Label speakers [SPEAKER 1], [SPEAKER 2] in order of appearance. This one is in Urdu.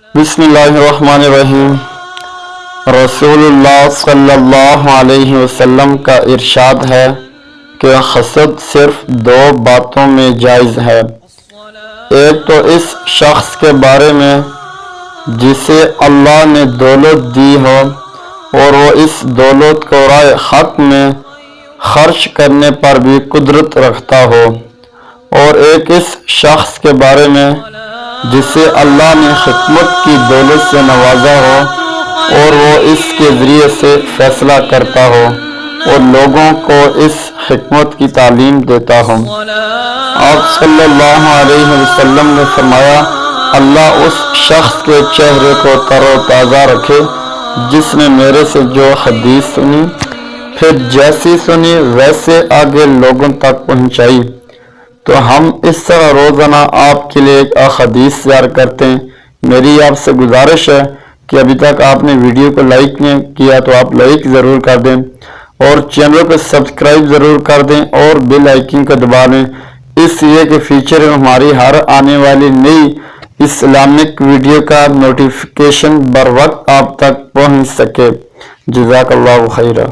[SPEAKER 1] بسم اللہ الرحمن الرحیم۔ رسول اللہ صلی اللہ علیہ وسلم کا ارشاد ہے کہ حسد صرف دو باتوں میں جائز ہے۔ ایک تو اس شخص کے بارے میں جسے اللہ نے دولت دی ہو اور وہ اس دولت کو رائے حق میں خرچ کرنے پر بھی قدرت رکھتا ہو، اور ایک اس شخص کے بارے میں جسے اللہ نے حکمت کی دولت سے نوازا ہو اور وہ اس کے ذریعے سے فیصلہ کرتا ہو اور لوگوں کو اس حکمت کی تعلیم دیتا ہو۔ آپ صلی اللہ علیہ وسلم نے فرمایا، اللہ اس شخص کے چہرے کو تر و تازہ رکھے جس نے میرے سے جو حدیث سنی، پھر جیسی سنی ویسے آگے لوگوں تک پہنچائی۔ تو ہم اس طرح روزانہ آپ کے لیے ایک حدیث تیار کرتے ہیں۔ میری آپ سے گزارش ہے کہ ابھی تک آپ نے ویڈیو کو لائک نہیں کیا تو آپ لائک ضرور کر دیں اور چینل کو سبسکرائب ضرور کر دیں اور بیل آئیکن کو دبا لیں، اس لیے کہ فیوچر میں ہماری ہر آنے والی نئی اسلامک ویڈیو کا نوٹیفیکیشن بر وقت آپ تک پہنچ سکے۔ جزاک اللہ خیرہ۔